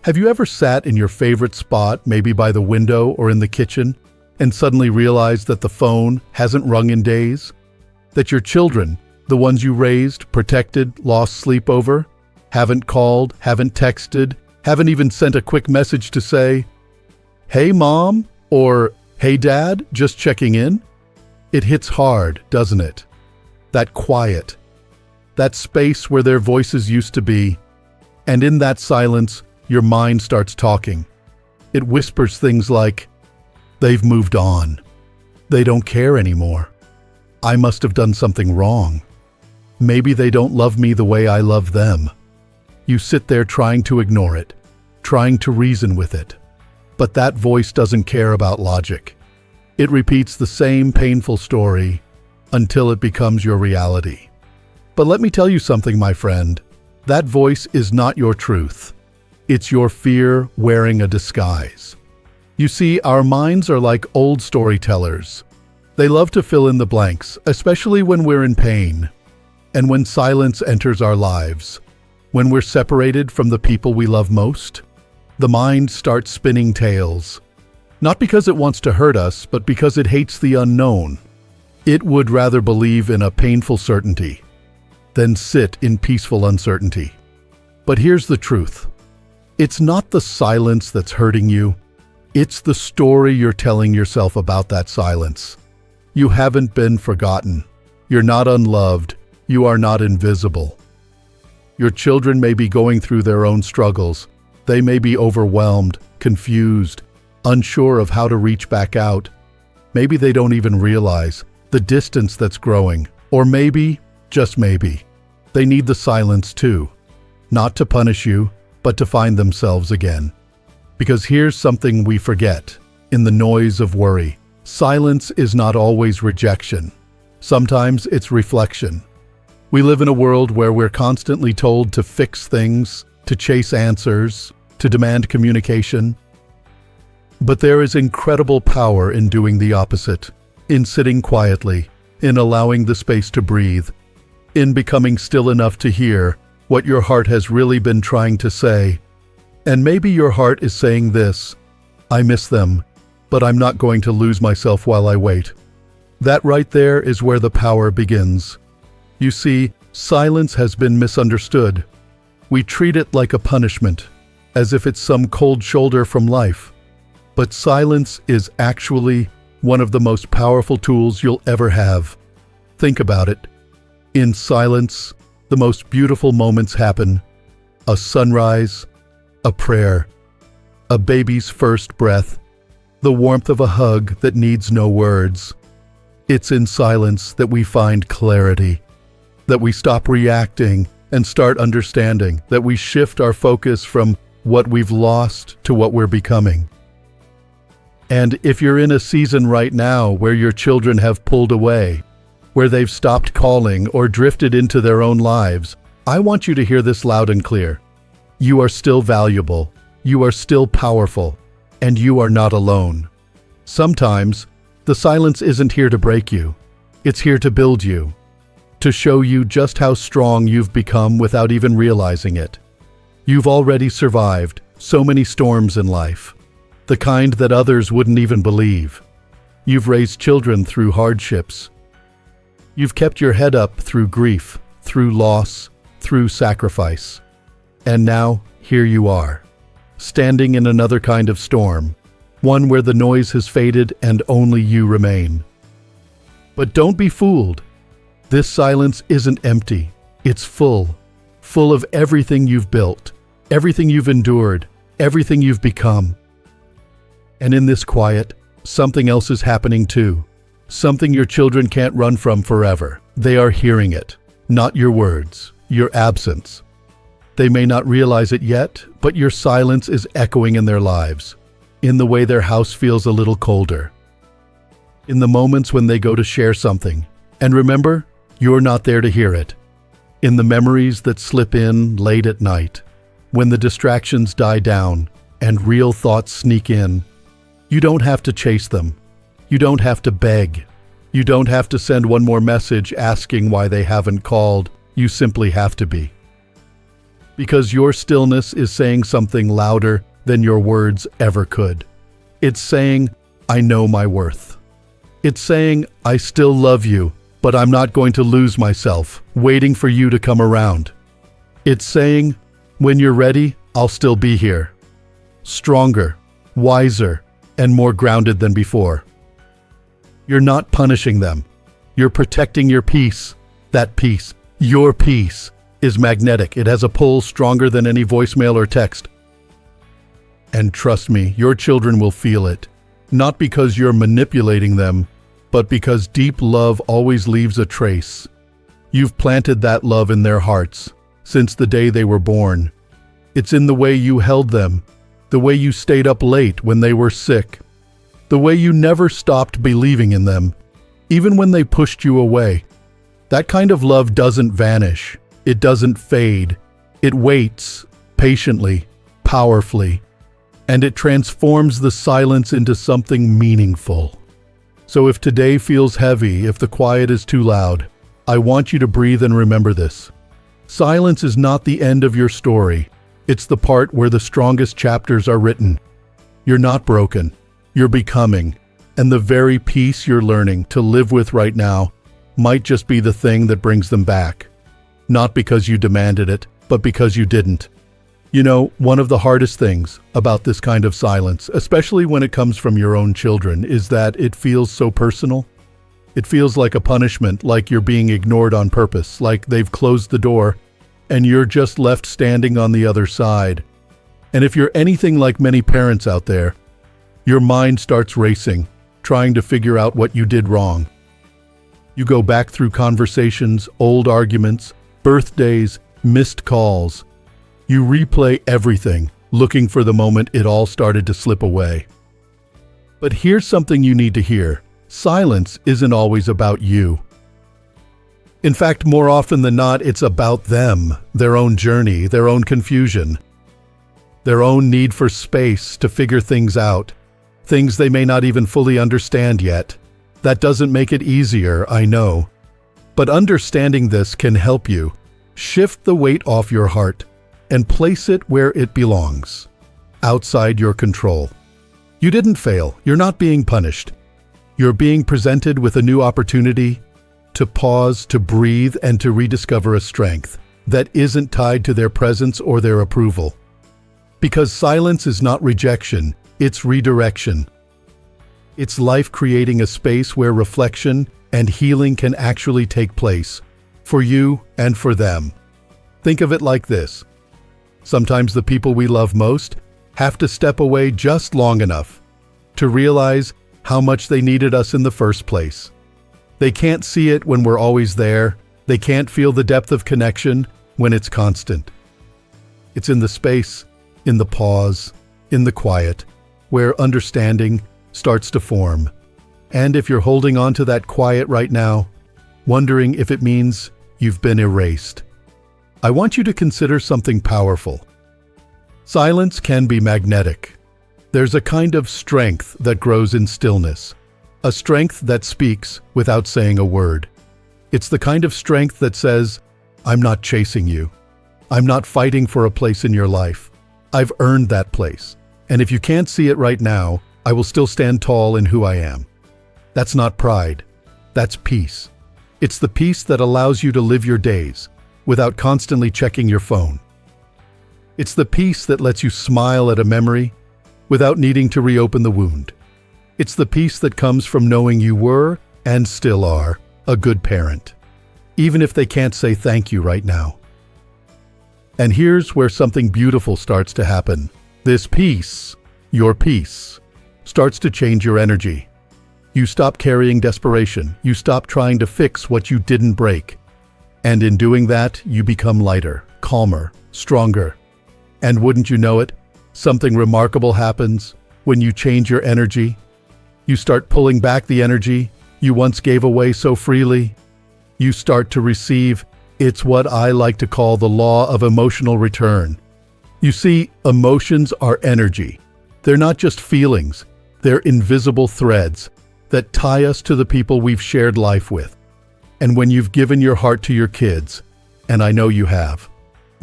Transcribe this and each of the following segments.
Have you ever sat in your favorite spot, maybe by the window or in the kitchen, and suddenly realized that the phone hasn't rung in days? That your children, the ones you raised, protected, lost sleep over, haven't called, haven't texted, haven't even sent a quick message to say, "Hey, Mom," or "Hey, Dad, just checking in"? It hits hard, doesn't it? That quiet, that space where their voices used to be, and in that silence, your mind starts talking. It whispers things like, "They've moved on. They don't care anymore. I must have done something wrong. Maybe they don't love me the way I love them." You sit there trying to ignore it, trying to reason with it. But that voice doesn't care about logic. It repeats the same painful story until it becomes your reality. But let me tell you something, my friend. That voice is not your truth. It's your fear wearing a disguise. You see, our minds are like old storytellers. They love to fill in the blanks, especially when we're in pain, and when silence enters our lives. When we're separated from the people we love most, the mind starts spinning tales. Not because it wants to hurt us, but because it hates the unknown. It would rather believe in a painful certainty than sit in peaceful uncertainty. But here's the truth. It's not the silence that's hurting you. It's the story you're telling yourself about that silence. You haven't been forgotten. You're not unloved. You are not invisible. Your children may be going through their own struggles. They may be overwhelmed, confused, unsure of how to reach back out. Maybe they don't even realize the distance that's growing. Or maybe, just maybe, they need the silence too. Not to punish you, but to find themselves again. Because here's something we forget. In the noise of worry, silence is not always rejection. Sometimes it's reflection. We live in a world where we're constantly told to fix things, to chase answers, to demand communication. But there is incredible power in doing the opposite, in sitting quietly, in allowing the space to breathe, in becoming still enough to hear what your heart has really been trying to say. And maybe your heart is saying this: "I miss them, but I'm not going to lose myself while I wait." That right there is where the power begins. You see, silence has been misunderstood. We treat it like a punishment, as if it's some cold shoulder from life. But silence is actually one of the most powerful tools you'll ever have. Think about it. In silence, the most beautiful moments happen. A sunrise, a prayer, a baby's first breath, the warmth of a hug that needs no words. It's in silence that we find clarity, that we stop reacting and start understanding, that we shift our focus from what we've lost to what we're becoming. And if you're in a season right now where your children have pulled away, where they've stopped calling or drifted into their own lives, I want you to hear this loud and clear. You are still valuable, you are still powerful, and you are not alone. Sometimes, the silence isn't here to break you. It's here to build you, to show you just how strong you've become without even realizing it. You've already survived so many storms in life, the kind that others wouldn't even believe. You've raised children through hardships. You've kept your head up through grief, through loss, through sacrifice. And now, here you are, standing in another kind of storm, one where the noise has faded and only you remain. But don't be fooled. This silence isn't empty. It's full of everything you've built, everything you've endured, everything you've become. And in this quiet, something else is happening too. Something your children can't run from forever. They are hearing it, not your words, your absence. They may not realize it yet, but your silence is echoing in their lives, in the way their house feels a little colder, in the moments when they go to share something. And remember, you're not there to hear it. In the memories that slip in late at night, when the distractions die down and real thoughts sneak in, you don't have to chase them. You don't have to beg. You don't have to send one more message asking why they haven't called. You simply have to be. Because your stillness is saying something louder than your words ever could. It's saying, I know my worth. It's saying, I still love you, but I'm not going to lose myself, waiting for you to come around. It's saying, when you're ready, I'll still be here. Stronger, wiser, and more grounded than before. You're not punishing them. You're protecting your peace. That peace, your peace, is magnetic. It has a pull stronger than any voicemail or text. And trust me, your children will feel it. Not because you're manipulating them, but because deep love always leaves a trace. You've planted that love in their hearts since the day they were born. It's in the way you held them, the way you stayed up late when they were sick, the way you never stopped believing in them, even when they pushed you away. That kind of love doesn't vanish. It doesn't fade. It waits, patiently, powerfully, and it transforms the silence into something meaningful. So if today feels heavy, if the quiet is too loud, I want you to breathe and remember this. Silence is not the end of your story. It's the part where the strongest chapters are written. You're not broken. You're becoming. And the very peace you're learning to live with right now might just be the thing that brings them back. Not because you demanded it, but because you didn't. You know, one of the hardest things about this kind of silence, especially when it comes from your own children, is that it feels so personal. It feels like a punishment, like you're being ignored on purpose, like they've closed the door and you're just left standing on the other side. And if you're anything like many parents out there, your mind starts racing, trying to figure out what you did wrong. You go back through conversations, old arguments, birthdays, missed calls. You replay everything, looking for the moment it all started to slip away. But here's something you need to hear. Silence isn't always about you. In fact, more often than not, it's about them, their own journey, their own confusion, their own need for space to figure things out, things they may not even fully understand yet. That doesn't make it easier, I know. But understanding this can help you shift the weight off your heart and place it where it belongs, outside your control. You didn't fail. You're not being punished. You're being presented with a new opportunity to pause, to breathe, and to rediscover a strength that isn't tied to their presence or their approval. Because silence is not rejection, it's redirection. It's life creating a space where reflection and healing can actually take place, for you and for them. Think of it like this. Sometimes the people we love most have to step away just long enough to realize how much they needed us in the first place. They can't see it when we're always there. They can't feel the depth of connection when it's constant. It's in the space, in the pause, in the quiet, where understanding starts to form. And if you're holding on to that quiet right now, wondering if it means you've been erased, I want you to consider something powerful. Silence can be magnetic. There's a kind of strength that grows in stillness, a strength that speaks without saying a word. It's the kind of strength that says, I'm not chasing you. I'm not fighting for a place in your life. I've earned that place. And if you can't see it right now, I will still stand tall in who I am. That's not pride. That's peace. It's the peace that allows you to live your days without constantly checking your phone. It's the peace that lets you smile at a memory without needing to reopen the wound. It's the peace that comes from knowing you were, and still are, a good parent, even if they can't say thank you right now. And here's where something beautiful starts to happen. This peace, your peace, starts to change your energy. You stop carrying desperation. You stop trying to fix what you didn't break. And in doing that, you become lighter, calmer, stronger. And wouldn't you know it, something remarkable happens when you change your energy. You start pulling back the energy you once gave away so freely. You start to receive. It's what I like to call the law of emotional return. You see, emotions are energy. They're not just feelings. They're invisible threads that tie us to the people we've shared life with. And when you've given your heart to your kids, and I know you have,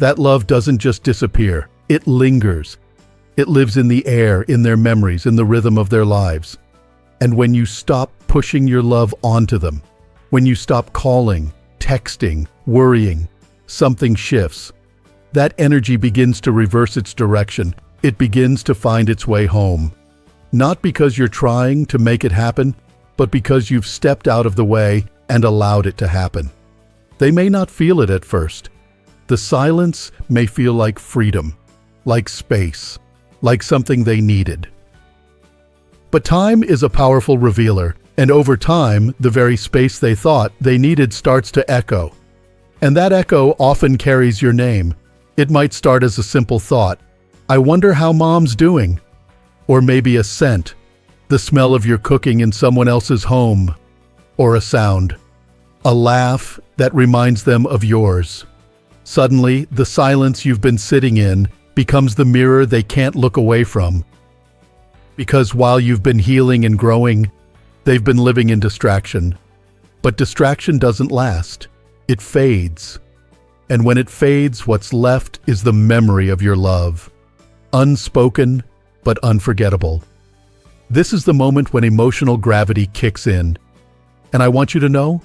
That love doesn't just disappear, it lingers. It lives in the air, in their memories, in the rhythm of their lives. And when you stop pushing your love onto them, when you stop calling, texting, worrying, something shifts. That energy begins to reverse its direction. It begins to find its way home. Not because you're trying to make it happen, but because you've stepped out of the way and allowed it to happen. They may not feel it at first. The silence may feel like freedom, like space, like something they needed. But time is a powerful revealer, and over time, the very space they thought they needed starts to echo. And that echo often carries your name. It might start as a simple thought, "I wonder how Mom's doing?" Or maybe a scent, the smell of your cooking in someone else's home. Or a sound, a laugh that reminds them of yours. Suddenly, the silence you've been sitting in becomes the mirror they can't look away from. Because while you've been healing and growing, they've been living in distraction. But distraction doesn't last. It fades. And when it fades, what's left is the memory of your love. Unspoken, but unforgettable. This is the moment when emotional gravity kicks in. And I want you to know,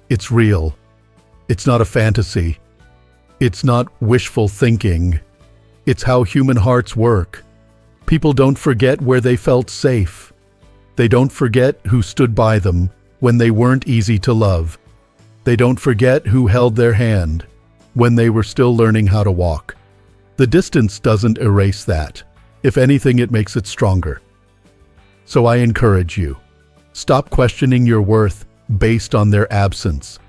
it's real. It's not a fantasy. It's not wishful thinking. It's how human hearts work. People don't forget where they felt safe. They don't forget who stood by them when they weren't easy to love. They don't forget who held their hand when they were still learning how to walk. The distance doesn't erase that. If anything, it makes it stronger. So I encourage you, stop questioning your worth based on their absence.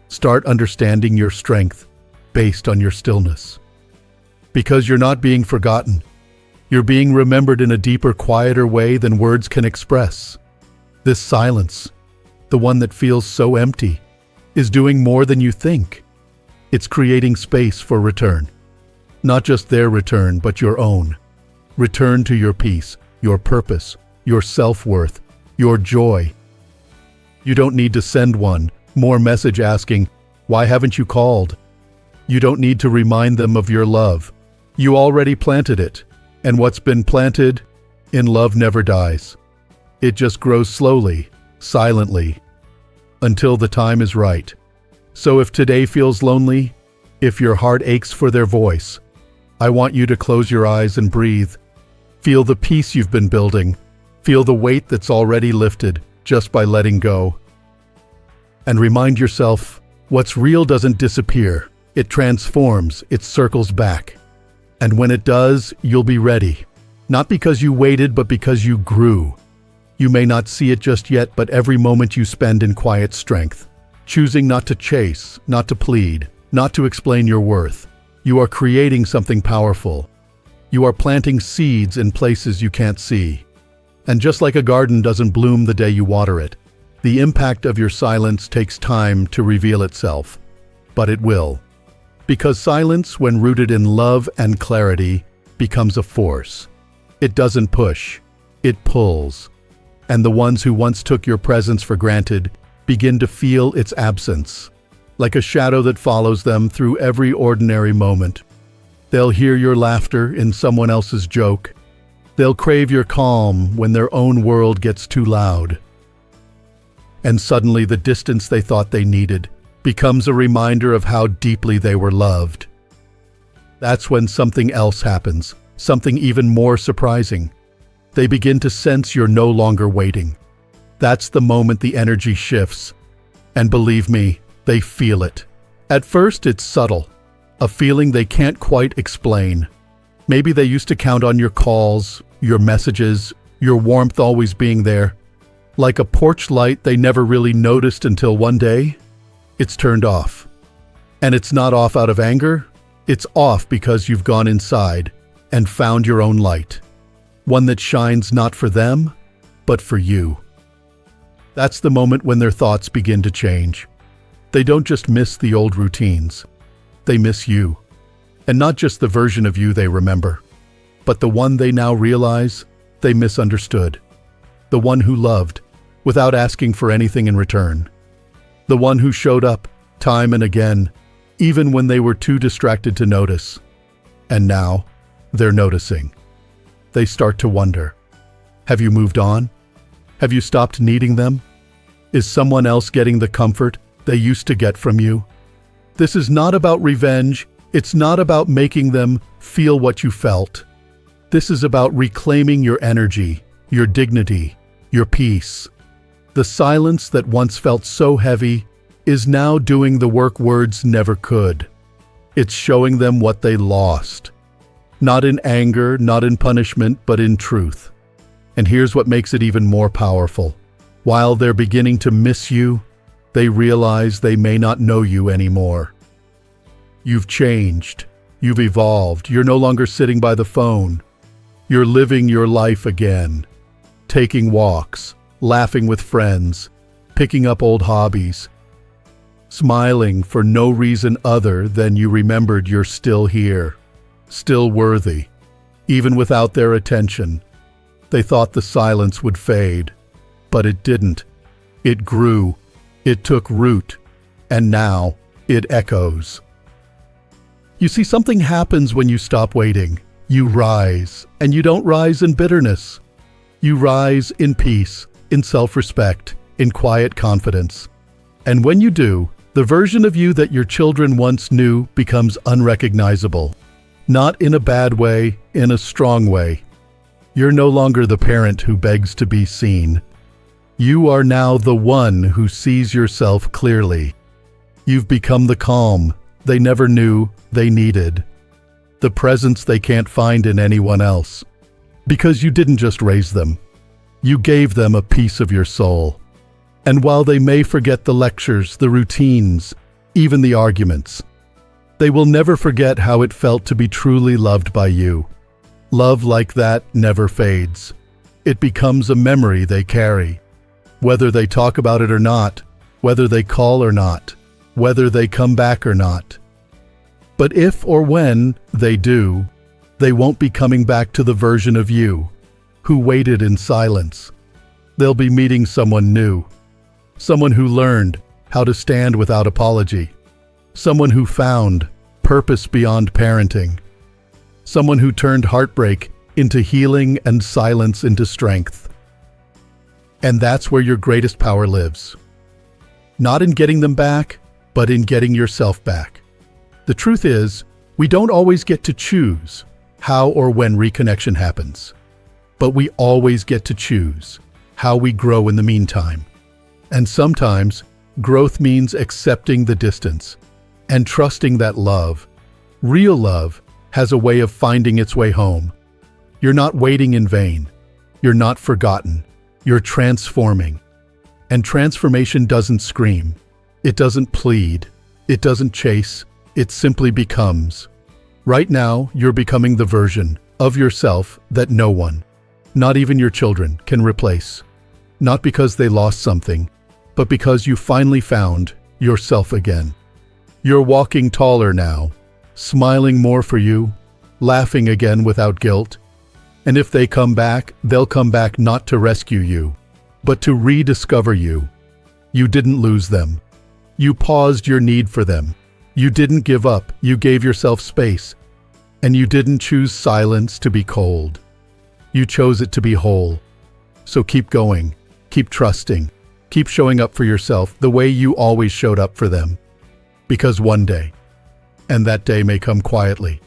Start understanding your strength based on your stillness. Because you're not being forgotten. You're being remembered in a deeper, quieter way than words can express. This silence, the one that feels so empty, is doing more than you think. It's creating space for return. Not just their return, but your own. Return to your peace, your purpose, your self-worth, your joy. You don't need to send one more message asking, "Why haven't you called?" You don't need to remind them of your love. You already planted it, and what's been planted in love never dies. It just grows slowly, silently, until the time is right. So if today feels lonely, if your heart aches for their voice, I want you to close your eyes and breathe. Feel the peace you've been building. Feel the weight that's already lifted just by letting go. And remind yourself, what's real doesn't disappear. It transforms, it circles back. And when it does, you'll be ready. Not because you waited, but because you grew. You may not see it just yet, but every moment you spend in quiet strength, choosing not to chase, not to plead, not to explain your worth, you are creating something powerful. You are planting seeds in places you can't see. And just like a garden doesn't bloom the day you water it, the impact of your silence takes time to reveal itself. But it will. Because silence, when rooted in love and clarity, becomes a force. It doesn't push, it pulls. And the ones who once took your presence for granted begin to feel its absence, like a shadow that follows them through every ordinary moment. They'll hear your laughter in someone else's joke. They'll crave your calm when their own world gets too loud. And suddenly the distance they thought they needed becomes a reminder of how deeply they were loved. That's when something else happens, something even more surprising. They begin to sense you're no longer waiting. That's the moment the energy shifts. And believe me, they feel it. At first, it's subtle, a feeling they can't quite explain. Maybe they used to count on your calls, your messages, your warmth always being there. Like a porch light they never really noticed until one day, it's turned off. And it's not off out of anger, it's off because you've gone inside and found your own light. One that shines not for them, but for you. That's the moment when their thoughts begin to change. They don't just miss the old routines. They miss you. And not just the version of you they remember, but the one they now realize they misunderstood. The one who loved without asking for anything in return. The one who showed up time and again, even when they were too distracted to notice. And now, they're noticing. They start to wonder. Have you moved on? Have you stopped needing them? Is someone else getting the comfort they used to get from you? This is not about revenge. It's not about making them feel what you felt. This is about reclaiming your energy, your dignity, your peace. The silence that once felt so heavy is now doing the work words never could. It's showing them what they lost. Not in anger, not in punishment, but in truth. And here's what makes it even more powerful. While they're beginning to miss you, they realize they may not know you anymore. You've changed. You've evolved. You're no longer sitting by the phone. You're living your life again. Taking walks, laughing with friends, picking up old hobbies, smiling for no reason other than you remembered you're still here, still worthy. Even without their attention, they thought the silence would fade, but it didn't. It grew, it took root, and now it echoes. You see, something happens when you stop waiting. You rise, and you don't rise in bitterness. You rise in peace, in self-respect, in quiet confidence. And when you do, the version of you that your children once knew becomes unrecognizable. Not in a bad way, in a strong way. You're no longer the parent who begs to be seen. You are now the one who sees yourself clearly. You've become the calm they never knew they needed. The presence they can't find in anyone else. Because you didn't just raise them. You gave them a piece of your soul. And while they may forget the lectures, the routines, even the arguments, they will never forget how it felt to be truly loved by you. Love like that never fades. It becomes a memory they carry. Whether they talk about it or not, whether they call or not, whether they come back or not. But if or when they do, they won't be coming back to the version of you who waited in silence. They'll be meeting someone new, someone who learned how to stand without apology, someone who found purpose beyond parenting, someone who turned heartbreak into healing and silence into strength. And that's where your greatest power lives. Not in getting them back, but in getting yourself back. The truth is, we don't always get to choose how or when reconnection happens, but we always get to choose how we grow in the meantime. And sometimes, growth means accepting the distance and trusting that love, real love, has a way of finding its way home. You're not waiting in vain. You're not forgotten. You're transforming. And transformation doesn't scream. It doesn't plead. It doesn't chase. It simply becomes. Right now, you're becoming the version of yourself that no one, not even your children, can replace. Not because they lost something, but because you finally found yourself again. You're walking taller now, smiling more for you, laughing again without guilt. And if they come back, they'll come back not to rescue you, but to rediscover you. You didn't lose them. You paused your need for them. You didn't give up. You gave yourself space. And you didn't choose silence to be cold. You chose it to be whole. So keep going. Keep trusting. Keep showing up for yourself the way you always showed up for them. Because one day, and that day may come quietly,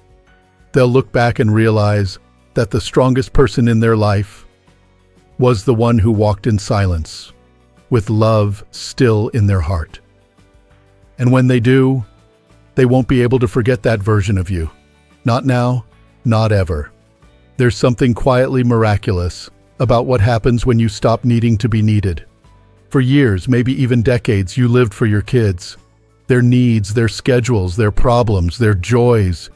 they'll look back and realize that the strongest person in their life was the one who walked in silence, with love still in their heart. And when they do, they won't be able to forget that version of you. Not now, not ever. There's something quietly miraculous about what happens when you stop needing to be needed. For years, maybe even decades, you lived for your kids. Their needs, their schedules, their problems, their joys.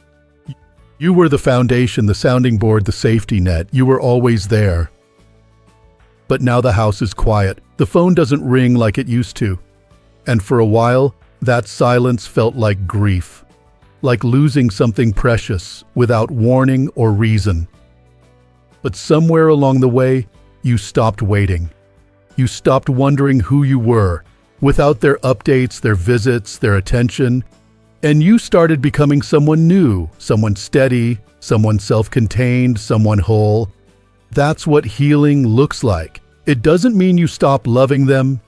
You were the foundation, the sounding board, the safety net. You were always there. But now the house is quiet. The phone doesn't ring like it used to. And for a while, that silence felt like grief, like losing something precious without warning or reason. But somewhere along the way, you stopped waiting. You stopped wondering who you were, without their updates, their visits, their attention. And you started becoming someone new, someone steady, someone self-contained, someone whole. That's what healing looks like. It doesn't mean you stop loving them.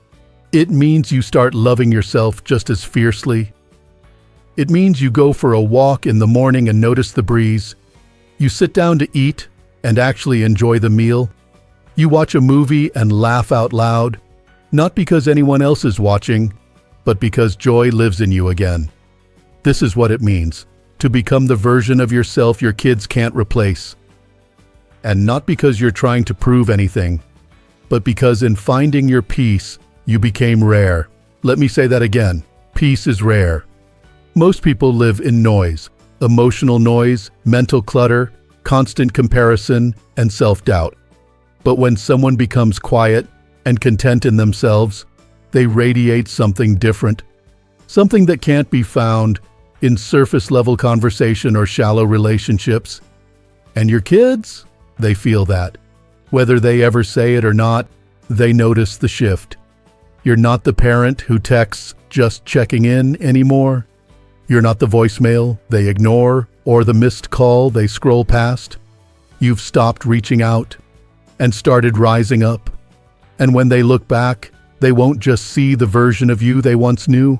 It means you start loving yourself just as fiercely. It means you go for a walk in the morning and notice the breeze. You sit down to eat and actually enjoy the meal. You watch a movie and laugh out loud, not because anyone else is watching, but because joy lives in you again. This is what it means to become the version of yourself your kids can't replace. And not because you're trying to prove anything, but because in finding your peace, you became rare. Let me say that again. Peace is rare. Most people live in noise, emotional noise, mental clutter, constant comparison, and self-doubt. But when someone becomes quiet and content in themselves, they radiate something different, something that can't be found in surface-level conversation or shallow relationships. And your kids, they feel that. Whether they ever say it or not, they notice the shift. You're not the parent who texts just checking in anymore. You're not the voicemail they ignore or the missed call they scroll past. You've stopped reaching out and started rising up. And when they look back, they won't just see the version of you they once knew.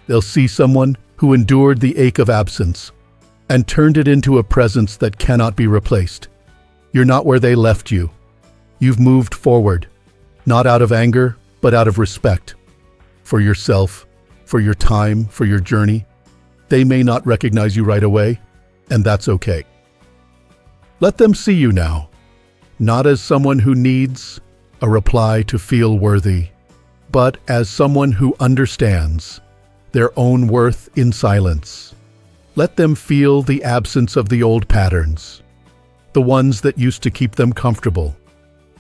They'll see someone who endured the ache of absence and turned it into a presence that cannot be replaced. You're not where they left you. You've moved forward, not out of anger, but out of respect for yourself, for your time, for your journey. They may not recognize you right away, and that's okay. Let them see you now, not as someone who needs a reply to feel worthy, but as someone who understands their own worth in silence. Let them feel the absence of the old patterns, the ones that used to keep them comfortable,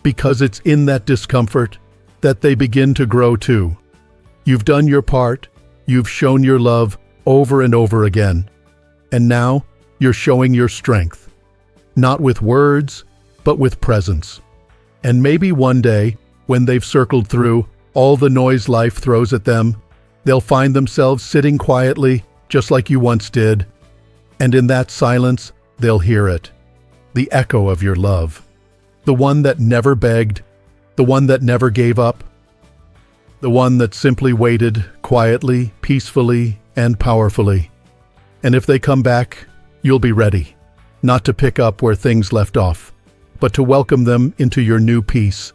because it's in that discomfort that they begin to grow too. You've done your part, you've shown your love over and over again, and now you're showing your strength, not with words, but with presence. And maybe one day, when they've circled through all the noise life throws at them, they'll find themselves sitting quietly, just like you once did. And in that silence, they'll hear it, the echo of your love, the one that never begged, the one that never gave up, the one that simply waited quietly, peacefully, and powerfully. And if they come back, you'll be ready, not to pick up where things left off, but to welcome them into your new peace,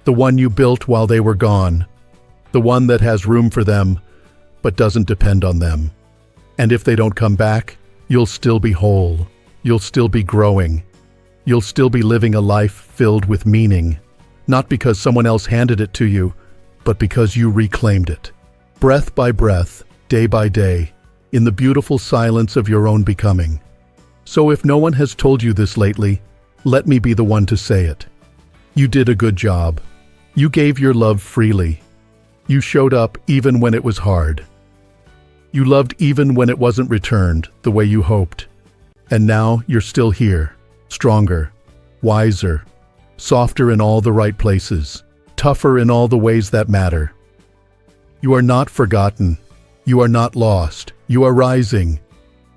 the one you built while they were gone, the one that has room for them, but doesn't depend on them. And if they don't come back, you'll still be whole. You'll still be growing. You'll still be living a life filled with meaning, not because someone else handed it to you, but because you reclaimed it. Breath by breath, day by day, in the beautiful silence of your own becoming. So if no one has told you this lately, let me be the one to say it. You did a good job. You gave your love freely. You showed up even when it was hard. You loved even when it wasn't returned the way you hoped. And now you're still here, stronger, wiser, softer in all the right places, tougher in all the ways that matter. You are not forgotten. You are not lost. You are rising.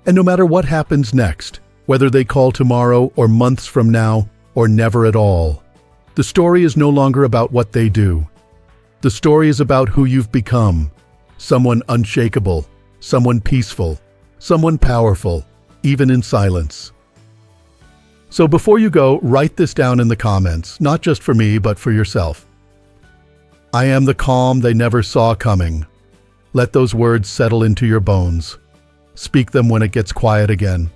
And no matter what happens next, whether they call tomorrow or months from now or never at all, the story is no longer about what they do. The story is about who you've become, someone unshakable, someone peaceful, someone powerful, even in silence. So before you go, write this down in the comments, not just for me, but for yourself. I am the calm they never saw coming. Let those words settle into your bones. Speak them when it gets quiet again.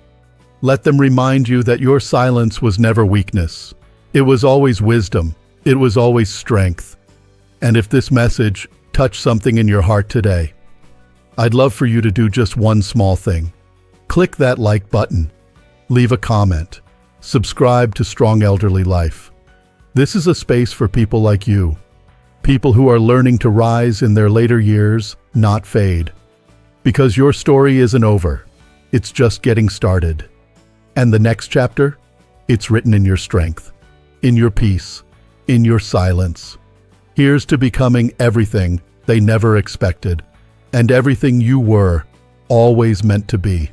Let them remind you that your silence was never weakness. It was always wisdom. It was always strength. And if this message touched something in your heart today, I'd love for you to do just one small thing. Click that like button. Leave a comment. Subscribe to Strong Elderly Life. This is a space for people like you. People who are learning to rise in their later years, not fade. Because your story isn't over. It's just getting started. And the next chapter? It's written in your strength, in your peace, in your silence. Here's to becoming everything they never expected, and everything you were always meant to be.